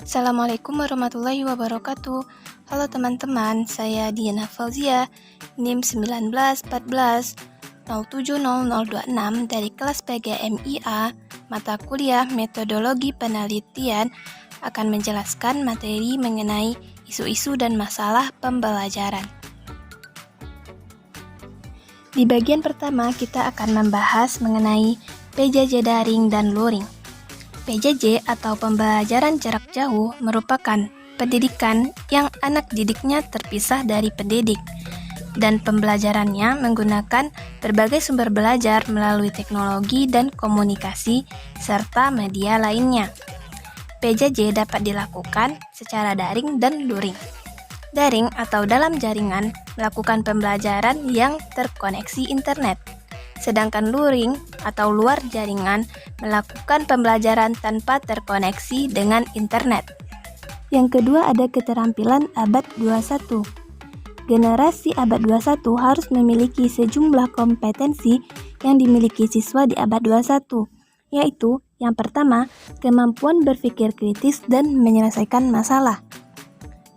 Assalamualaikum warahmatullahi wabarakatuh. Halo teman-teman, saya Diana Fauzia, NIM 1914-070026 dari kelas PGMIA, mata kuliah Metodologi Penelitian, akan menjelaskan materi mengenai isu-isu dan masalah pembelajaran. Di bagian pertama, kita akan membahas mengenai PJJ daring dan luring. PJJ atau pembelajaran jarak jauh merupakan pendidikan yang anak didiknya terpisah dari pendidik dan pembelajarannya menggunakan berbagai sumber belajar melalui teknologi dan komunikasi serta media lainnya. PJJ dapat dilakukan secara daring dan luring. Daring atau dalam jaringan melakukan pembelajaran yang terkoneksi internet. Sedangkan luring atau luar jaringan melakukan pembelajaran tanpa terkoneksi dengan internet. Yang kedua ada keterampilan abad 21. Generasi abad 21 harus memiliki sejumlah kompetensi yang dimiliki siswa di abad 21, yaitu yang pertama, kemampuan berpikir kritis dan menyelesaikan masalah.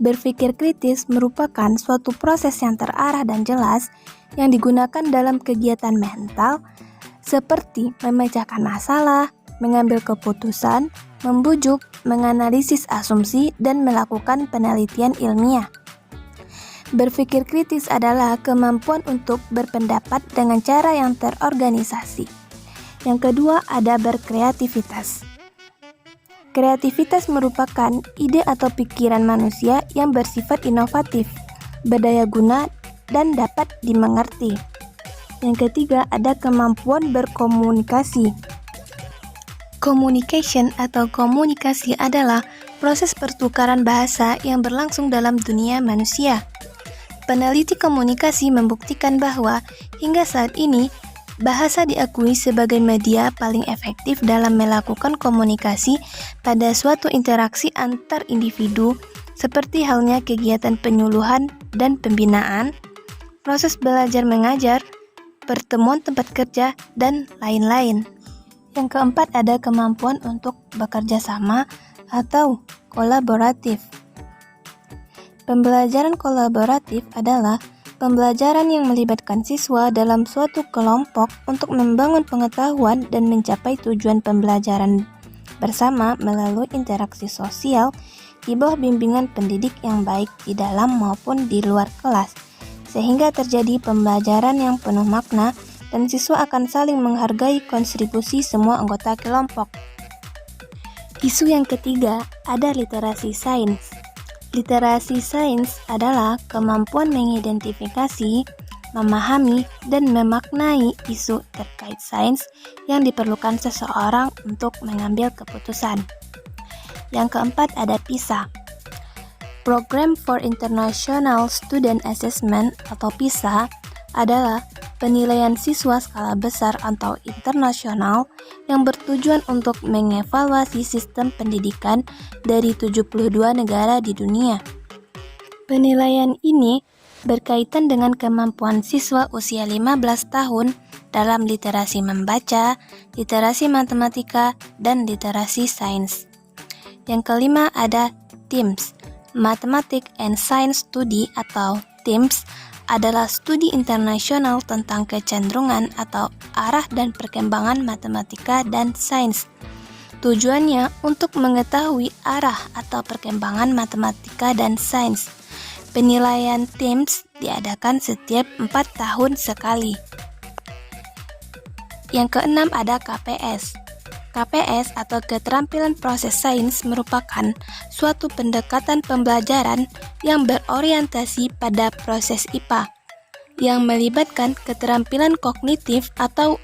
Berpikir kritis merupakan suatu proses yang terarah dan jelas yang digunakan dalam kegiatan mental seperti memecahkan masalah, mengambil keputusan, membujuk, menganalisis asumsi, dan melakukan penelitian ilmiah. Berpikir kritis adalah kemampuan untuk berpendapat dengan cara yang terorganisasi. Yang kedua ada berkreativitas. Kreativitas merupakan ide atau pikiran manusia yang bersifat inovatif, berdaya guna, dan dapat dimengerti. Yang ketiga ada kemampuan berkomunikasi. Communication atau komunikasi adalah proses pertukaran bahasa yang berlangsung dalam dunia manusia. Peneliti komunikasi membuktikan bahwa hingga saat ini bahasa diakui sebagai media paling efektif dalam melakukan komunikasi pada suatu interaksi antar individu, seperti halnya kegiatan penyuluhan dan pembinaan, proses belajar mengajar, pertemuan tempat kerja, dan lain-lain. Yang keempat ada kemampuan untuk bekerja sama atau kolaboratif. Pembelajaran kolaboratif adalah pembelajaran yang melibatkan siswa dalam suatu kelompok untuk membangun pengetahuan dan mencapai tujuan pembelajaran bersama melalui interaksi sosial di bawah bimbingan pendidik yang baik di dalam maupun di luar kelas, sehingga terjadi pembelajaran yang penuh makna dan siswa akan saling menghargai kontribusi semua anggota kelompok. Isu yang ketiga ada literasi sains. Literasi sains adalah kemampuan mengidentifikasi, memahami, dan memaknai isu terkait sains yang diperlukan seseorang untuk mengambil keputusan. Yang keempat ada PISA. Program for International Student Assessment atau PISA adalah penilaian siswa skala besar atau internasional yang bertujuan untuk mengevaluasi sistem pendidikan dari 72 negara di dunia. Penilaian ini berkaitan dengan kemampuan siswa usia 15 tahun dalam literasi membaca, literasi matematika, dan literasi sains. Yang kelima ada TIMSS. Mathematics and Science Study atau TIMSS adalah studi internasional tentang kecenderungan atau arah dan perkembangan matematika dan sains. Tujuannya untuk mengetahui arah atau perkembangan matematika dan sains. Penilaian TIMSS diadakan setiap 4 tahun sekali. Yang keenam ada KPS. KPS atau keterampilan proses sains merupakan suatu pendekatan pembelajaran yang berorientasi pada proses IPA yang melibatkan keterampilan kognitif atau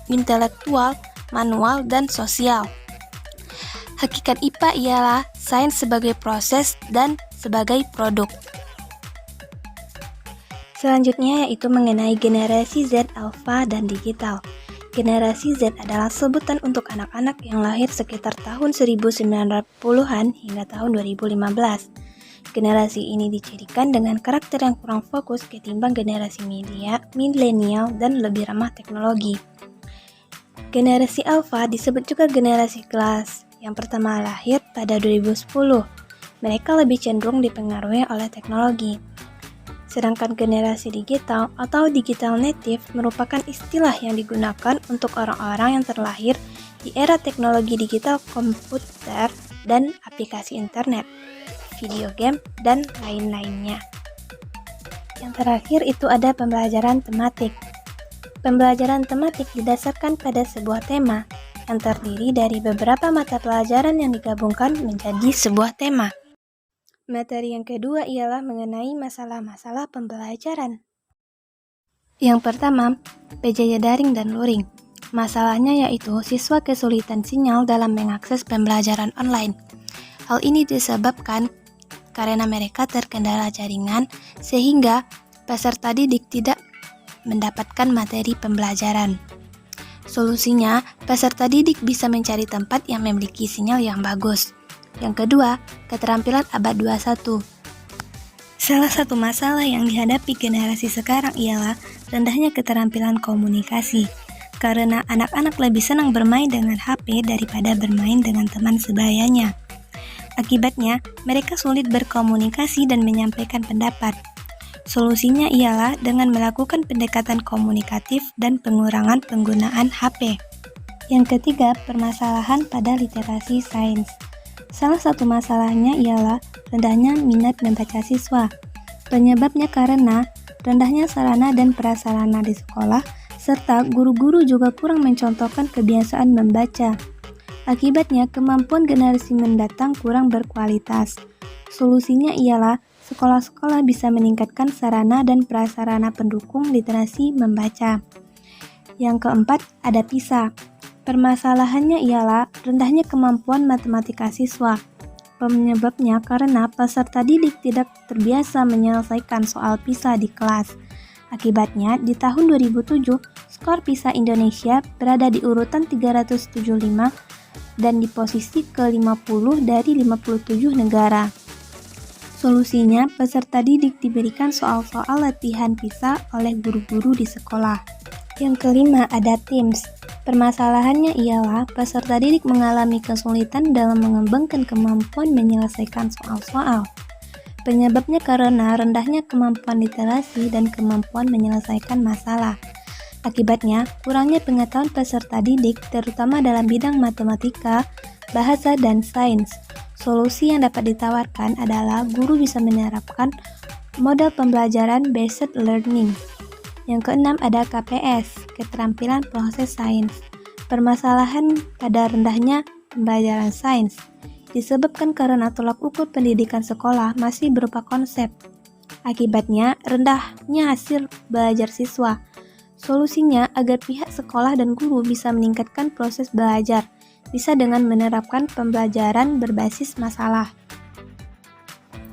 intelektual, manual, dan sosial. Hakikat IPA ialah sains sebagai proses dan sebagai produk. Selanjutnya yaitu mengenai generasi Z, alpha, dan digital. Generasi Z adalah sebutan untuk anak-anak yang lahir sekitar tahun 1990-an hingga tahun 2015. Generasi ini dicirikan dengan karakter yang kurang fokus ketimbang generasi milenial dan lebih ramah teknologi. Generasi Alpha disebut juga generasi kelas, Yang pertama lahir pada 2010. Mereka lebih cenderung dipengaruhi oleh teknologi. Sedangkan generasi digital atau digital native merupakan istilah yang digunakan untuk orang-orang yang terlahir di era teknologi digital komputer dan aplikasi internet, video game, dan lain-lainnya. Yang terakhir itu ada pembelajaran tematik. Pembelajaran tematik didasarkan pada sebuah tema yang terdiri dari beberapa mata pelajaran yang digabungkan menjadi sebuah tema. Materi yang kedua ialah mengenai masalah-masalah pembelajaran. Yang pertama, PJJ daring dan luring. Masalahnya yaitu siswa kesulitan sinyal dalam mengakses pembelajaran online. Hal ini disebabkan karena mereka terkendala jaringan sehingga peserta didik tidak mendapatkan materi pembelajaran. Solusinya, peserta didik bisa mencari tempat yang memiliki sinyal yang bagus. Yang kedua, keterampilan abad 21. Salah satu masalah yang dihadapi generasi sekarang ialah rendahnya keterampilan komunikasi. Karena anak-anak lebih senang bermain dengan HP daripada bermain dengan teman sebayanya. Akibatnya, mereka sulit berkomunikasi dan menyampaikan pendapat. Solusinya ialah dengan melakukan pendekatan komunikatif dan pengurangan penggunaan HP. Yang ketiga, permasalahan pada literasi sains. Salah satu masalahnya ialah rendahnya minat membaca siswa. Penyebabnya karena rendahnya sarana dan prasarana di sekolah, serta guru-guru juga kurang mencontohkan kebiasaan membaca. Akibatnya, kemampuan generasi mendatang kurang berkualitas. Solusinya ialah sekolah-sekolah bisa meningkatkan sarana dan prasarana pendukung literasi membaca. Yang keempat, ada PISA. Permasalahannya ialah rendahnya kemampuan matematika siswa. Penyebabnya karena peserta didik tidak terbiasa menyelesaikan soal PISA di kelas. Akibatnya, di tahun 2007, skor PISA Indonesia berada di urutan 375 dan di posisi ke-50 dari 57 negara. Solusinya, peserta didik diberikan soal-soal latihan PISA oleh guru-guru di sekolah. Yang kelima, ada TIMSS. Permasalahannya ialah peserta didik mengalami kesulitan dalam mengembangkan kemampuan menyelesaikan soal-soal. Penyebabnya karena rendahnya kemampuan literasi dan kemampuan menyelesaikan masalah. Akibatnya, kurangnya pengetahuan peserta didik terutama dalam bidang matematika, bahasa, dan sains. Solusi yang dapat ditawarkan adalah guru bisa menerapkan model pembelajaran based learning. Yang keenam ada KPS, keterampilan proses sains. Permasalahan pada rendahnya pembelajaran sains disebabkan karena tolak ukur pendidikan sekolah masih berupa konsep. Akibatnya, rendahnya hasil belajar siswa. Solusinya agar pihak sekolah dan guru bisa meningkatkan proses belajar, bisa dengan menerapkan pembelajaran berbasis masalah.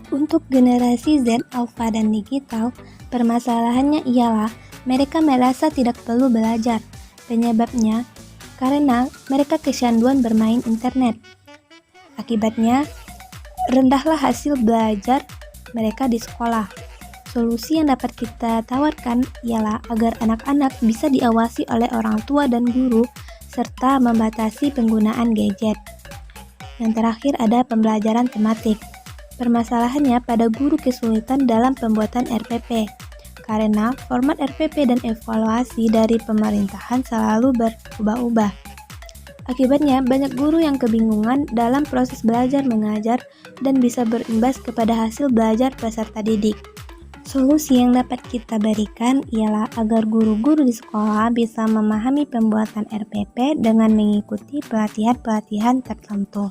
Untuk generasi Z, Alpha, dan digital, permasalahannya ialah mereka merasa tidak perlu belajar. Penyebabnya karena mereka kecanduan bermain internet. Akibatnya, rendahlah hasil belajar mereka di sekolah. Solusi yang dapat kita tawarkan ialah agar anak-anak bisa diawasi oleh orang tua dan guru, serta membatasi penggunaan gadget. Yang terakhir ada pembelajaran tematik. Permasalahannya pada guru kesulitan dalam pembuatan RPP, karena format RPP dan evaluasi dari pemerintahan selalu berubah-ubah. Akibatnya, banyak guru yang kebingungan dalam proses belajar mengajar dan bisa berimbas kepada hasil belajar peserta didik. Solusi yang dapat kita berikan ialah agar guru-guru di sekolah bisa memahami pembuatan RPP dengan mengikuti pelatihan-pelatihan tertentu.